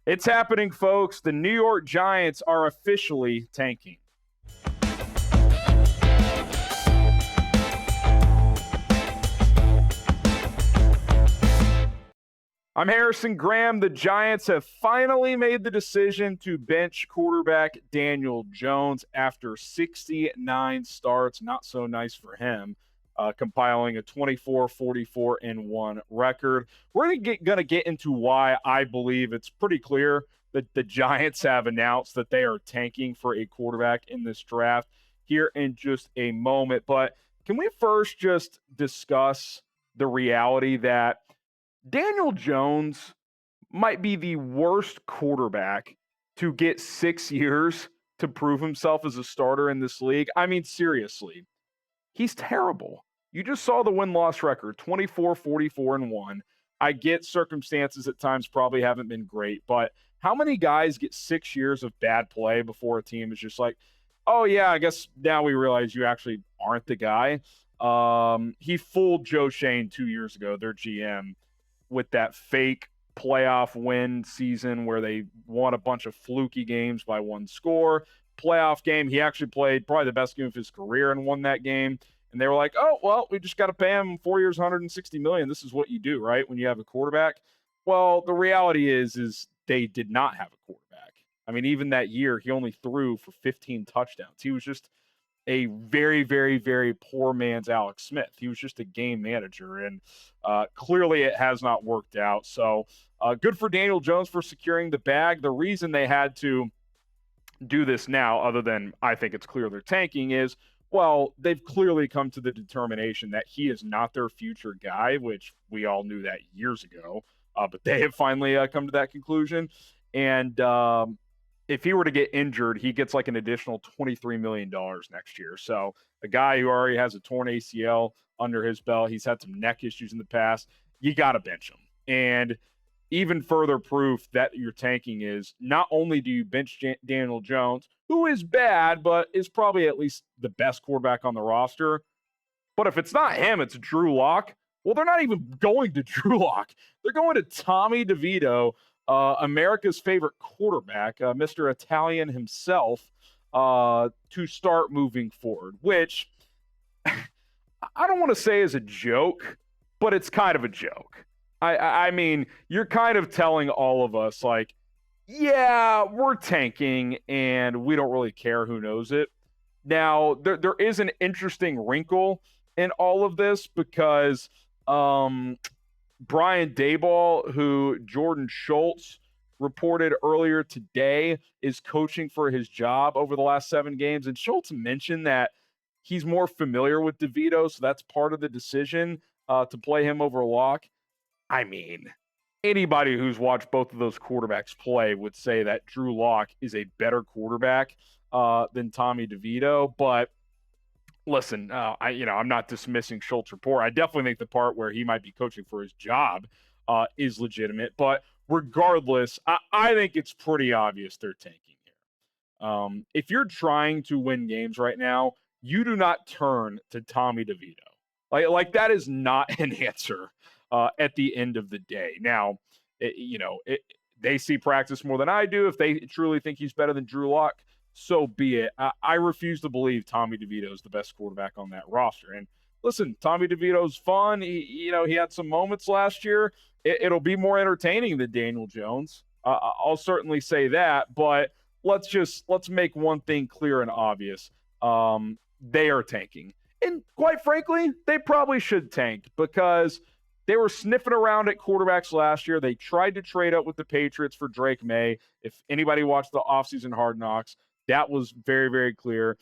It's happening, folks. The New York Giants are officially tanking. I'm Harrison Graham. The Giants have finally made the decision to bench quarterback Daniel Jones after 69 starts. Not so nice for him, compiling a 24-44-1 record. We're going to get into why I believe it's pretty clear that the Giants have announced that they are tanking for a quarterback in this draft here in just a moment. But can we first just discuss the reality that Daniel Jones might be the worst quarterback to get 6 years to prove himself as a starter in this league? I mean, seriously, he's terrible. You just saw the win-loss record, 24-44-1. I get circumstances at times probably haven't been great, but how many guys get 6 years of bad play before a team is just like, oh, yeah, I guess now we realize you actually aren't the guy? He fooled Joe Schoen 2 years ago, their GM, with that fake playoff win season where they won a bunch of fluky games by one score. Playoff game, he actually played probably the best game of his career and won that game. And they were like, oh, well, we just got to pay him 4 years, $160 million. This is what you do, right, when you have a quarterback? Well, the reality is they did not have a quarterback. I mean, even that year, he only threw for 15 touchdowns. He was just a very, very, very poor man's Alex Smith. He was just a game manager, and clearly it has not worked out. So good for Daniel Jones for securing the bag. The reason they had to do this now, other than I think it's clear they're tanking, is, well, they've clearly come to the determination that he is not their future guy, which we all knew that years ago, but they have finally come to that conclusion. And if he were to get injured, he gets like an additional $23 million next year. So a guy who already has a torn ACL under his belt, he's had some neck issues in the past, you got to bench him. And even further proof that you're tanking is not only do you bench Daniel Jones, who is bad, but is probably at least the best quarterback on the roster. But if it's not him, it's Drew Lock. Well, they're not even going to Drew Lock. They're going to Tommy DeVito, America's favorite quarterback, Mr. Italian himself, to start moving forward, which I don't want to say is a joke, but it's kind of a joke. I mean, you're kind of telling all of us, like, yeah, we're tanking and we don't really care who knows it. Now, there is an interesting wrinkle in all of this because Brian Daboll, who Jordan Schultz reported earlier today is coaching for his job over the last 7 games. And Schultz mentioned that he's more familiar with DeVito, so that's part of the decision to play him over Locke. I mean, anybody who's watched both of those quarterbacks play would say that Drew Lock is a better quarterback than Tommy DeVito. But listen, I'm not dismissing Schultz's report. I definitely think the part where he might be coaching for his job is legitimate. But regardless, I think it's pretty obvious they're tanking here. If you're trying to win games right now, you do not turn to Tommy DeVito. Like that is not an answer at the end of the day. Now, they see practice more than I do. If they truly think he's better than Drew Lock, so be it. I refuse to believe Tommy DeVito is the best quarterback on that roster. And listen, Tommy DeVito's fun. He had some moments last year. It'll be more entertaining than Daniel Jones. I'll certainly say that. But let's make one thing clear and obvious. They are tanking. And quite frankly, they probably should tank because they were sniffing around at quarterbacks last year. They tried to trade up with the Patriots for Drake May. If anybody watched the offseason Hard Knocks, that was very, very clear.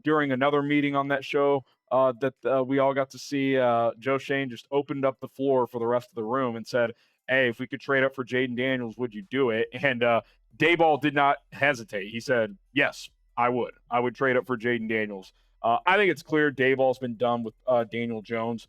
During another meeting on that show that we all got to see, Joe Schoen just opened up the floor for the rest of the room and said, hey, if we could trade up for Jaden Daniels, would you do it? And Daboll did not hesitate. He said, yes, I would. I would trade up for Jaden Daniels. I think it's clear Daboll's been done with Daniel Jones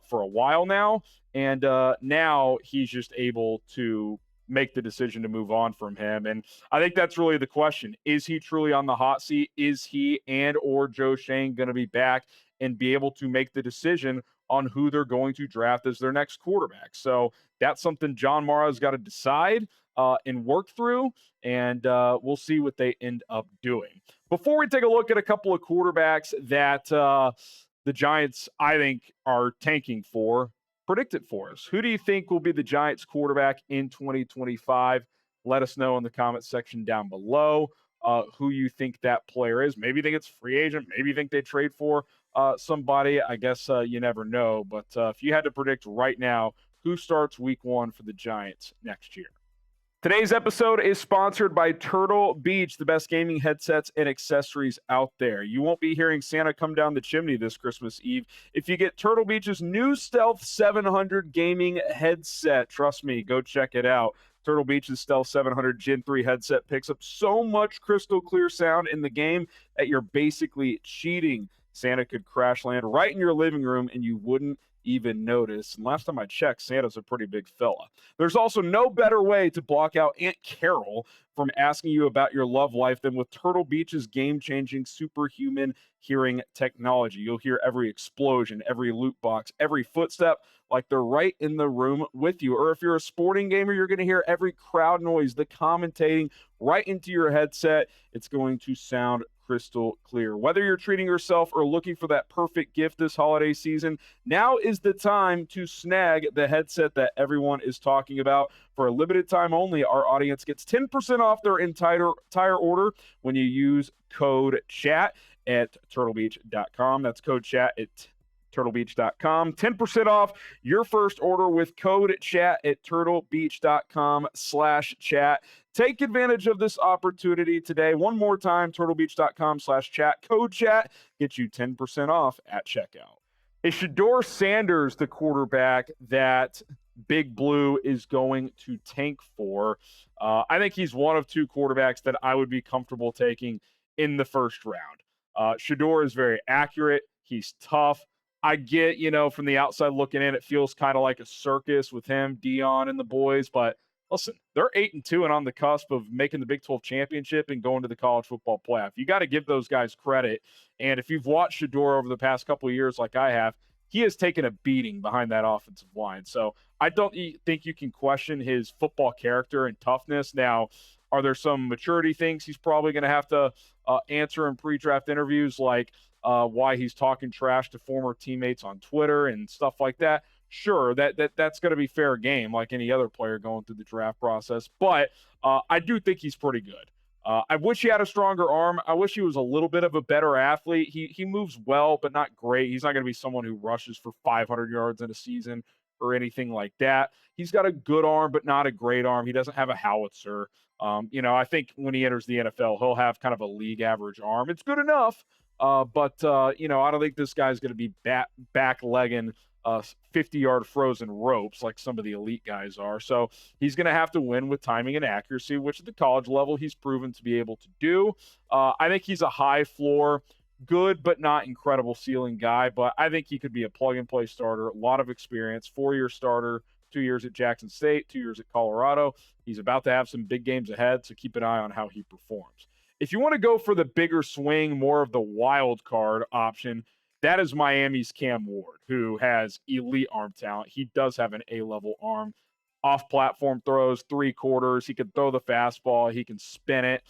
for a while now, and now he's just able to make the decision to move on from him. And I think that's really the question. Is he truly on the hot seat? Is he and or Joe Schoen going to be back and be able to make the decision on who they're going to draft as their next quarterback? So that's something John Mara's got to decide. and work through, and we'll see what they end up doing. Before we take a look at a couple of quarterbacks that the Giants, I think, are tanking for, predict it for us. Who do you think will be the Giants quarterback in 2025? Let us know in the comment section down below who you think that player is. Maybe you think it's free agent. Maybe you think they trade for somebody. I guess you never know. But if you had to predict right now, who starts week 1 for the Giants next year? Today's episode is sponsored by Turtle Beach, the best gaming headsets and accessories out there. You won't be hearing Santa come down the chimney this Christmas Eve if you get Turtle Beach's new Stealth 700 gaming headset. Trust me, go check it out. Turtle Beach's Stealth 700 Gen 3 headset picks up so much crystal clear sound in the game that you're basically cheating. Santa could crash land right in your living room and you wouldn't even notice. And last time I checked, Santa's a pretty big fella. There's also no better way to block out Aunt Carol from asking you about your love life than with Turtle Beach's game-changing superhuman hearing technology. You'll hear every explosion, every loot box, every footstep like they're right in the room with you. Or if you're a sporting gamer, you're going to hear every crowd noise, the commentating right into your headset. It's going to sound crystal clear. Whether you're treating yourself or looking for that perfect gift this holiday season, now is the time to snag the headset that everyone is talking about. For a limited time only, our audience gets 10% off their entire order when you use code CHAT at turtlebeach.com. That's code CHAT at turtlebeach.com. 10% off your first order with code CHAT at turtlebeach.com/chat. Take advantage of this opportunity today. One more time, turtlebeach.com/chat. Code CHAT gets you 10% off at checkout. Is Shedeur Sanders the quarterback that Big Blue is going to tank for? I think he's one of 2 quarterbacks that I would be comfortable taking in the first round. Shedeur is very accurate. He's tough. I get, from the outside looking in, it feels kind of like a circus with him, Dion, and the boys. But listen, they're 8-2 and on the cusp of making the Big 12 championship and going to the college football playoff. You got to give those guys credit. And if you've watched Shedeur over the past couple of years like I have, he has taken a beating behind that offensive line. So I don't think you can question his football character and toughness. Now, are there some maturity things he's probably going to have to answer in pre-draft interviews, like why he's talking trash to former teammates on Twitter and stuff like that? Sure, that's going to be fair game like any other player going through the draft process. But I do think he's pretty good. I wish he had a stronger arm. I wish he was a little bit of a better athlete. He moves well, but not great. He's not going to be someone who rushes for 500 yards in a season or anything like that. He's got a good arm, but not a great arm. He doesn't have a howitzer. I think when he enters the NFL, he'll have kind of a league average arm. It's good enough, but I don't think this guy's going to be back-legging 50-yard frozen ropes like some of the elite guys are. So he's going to have to win with timing and accuracy, which at the college level he's proven to be able to do. I think he's a high floor, good but not incredible ceiling guy, but I think he could be a plug-and-play starter, a lot of experience, 4-year starter, 2 years at Jackson State, 2 years at Colorado. He's about to have some big games ahead, so keep an eye on how he performs. If you want to go for the bigger swing, more of the wild card option, that is Miami's Cam Ward, who has elite arm talent. He does have an A-level arm. Off-platform throws, 3/4. He can throw the fastball. He can spin it,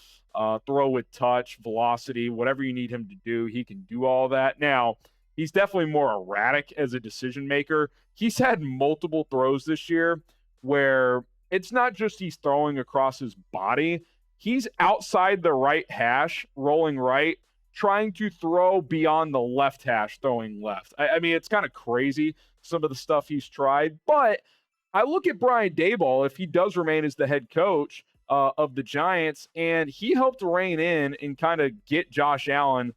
throw with touch, velocity, whatever you need him to do. He can do all that. Now, he's definitely more erratic as a decision maker. He's had multiple throws this year where it's not just he's throwing across his body. He's outside the right hash, rolling right, trying to throw beyond the left hash, throwing left. I mean, it's kind of crazy, some of the stuff he's tried. But I look at Brian Daboll, if he does remain as the head coach of the Giants, and he helped rein in and kind of get Josh Allen's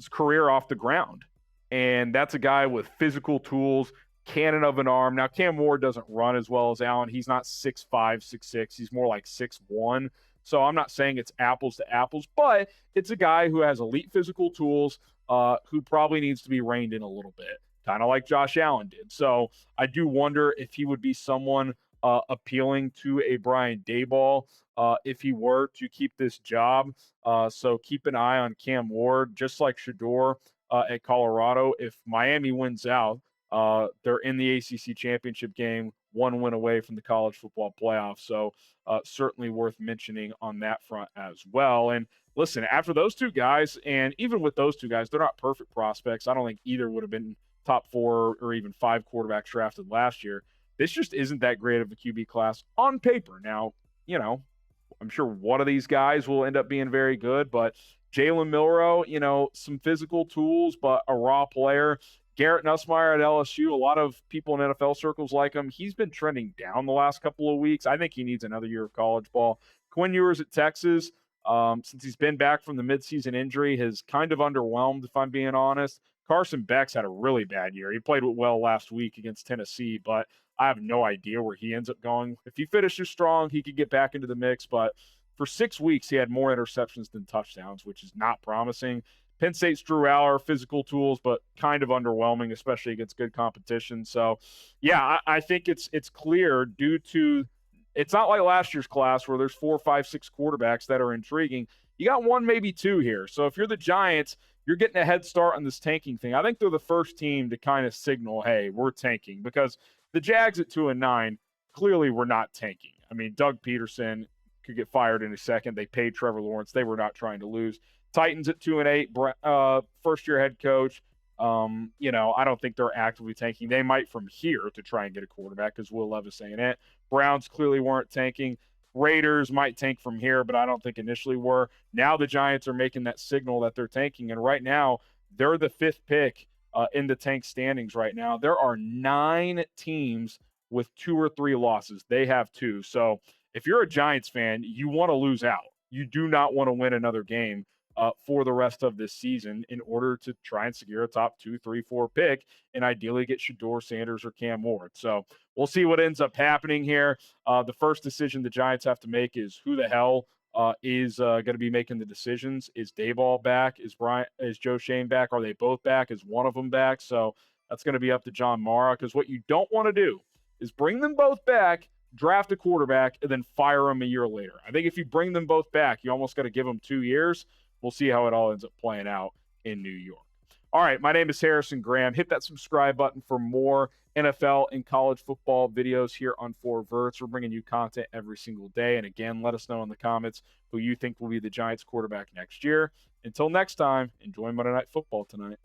career off the ground. And that's a guy with physical tools, cannon of an arm. Now, Cam Ward doesn't run as well as Allen. He's not 6'5", 6'6". He's more like 6'1". So I'm not saying it's apples to apples, but it's a guy who has elite physical tools, who probably needs to be reined in a little bit, kind of like Josh Allen did. So I do wonder if he would be someone appealing to a Brian Daboll if he were to keep this job. So keep an eye on Cam Ward, just like Shedeur at Colorado. If Miami wins out, they're in the ACC championship game one win away from the college football playoff. So certainly worth mentioning on that front as well. And listen, after those two guys, and even with those two guys, they're not perfect prospects. I don't think either would have been top 4 or even 5 quarterbacks drafted last year. This just isn't that great of a QB class on paper. Now, I'm sure one of these guys will end up being very good, but Jalen Milroe, some physical tools, but a raw player. Garrett Nussmeier at LSU, a lot of people in NFL circles like him. He's been trending down the last couple of weeks. I think he needs another year of college ball. Quinn Ewers at Texas, since he's been back from the midseason injury, has kind of underwhelmed, if I'm being honest. Carson Beck's had a really bad year. He played well last week against Tennessee, but I have no idea where he ends up going. If he finishes strong, he could get back into the mix, but for 6 weeks, he had more interceptions than touchdowns, which is not promising. Penn State's Drew Aller, physical tools, but kind of underwhelming, especially against good competition. So, yeah, I think it's clear due to it's not like last year's class where there's 4, 5, 6 quarterbacks that are intriguing. You got 1, maybe 2 here. So if you're the Giants, you're getting a head start on this tanking thing. I think they're the first team to kind of signal, hey, we're tanking, because the Jags at 2-9 clearly were not tanking. I mean, Doug Peterson could get fired in a second. They paid Trevor Lawrence. They were not trying to lose. Titans at 2-8, first-year head coach. I don't think they're actively tanking. They might from here to try and get a quarterback, because Will Levis saying it. Browns clearly weren't tanking. Raiders might tank from here, but I don't think initially were. Now the Giants are making that signal that they're tanking, and right now they're the 5th pick in the tank standings right now. There are 9 teams with 2 or 3 losses. They have 2. So if you're a Giants fan, you want to lose out. You do not want to win another game for the rest of this season in order to try and secure a top 2, 3, 4 pick and ideally get Shedeur Sanders or Cam Ward. So we'll see what ends up happening here. The first decision the Giants have to make is who the hell is going to be making the decisions. Is Daboll back? Is Joe Schoen back? Are they both back? Is one of them back? So that's going to be up to John Mara, because what you don't want to do is bring them both back, draft a quarterback, and then fire them a year later. I think if you bring them both back, you almost got to give them 2 years. We'll see how it all ends up playing out in New York. All right, my name is Harrison Graham. Hit that subscribe button for more NFL and college football videos here on 4Verts. We're bringing you content every single day. And again, let us know in the comments who you think will be the Giants quarterback next year. Until next time, enjoy Monday Night Football tonight.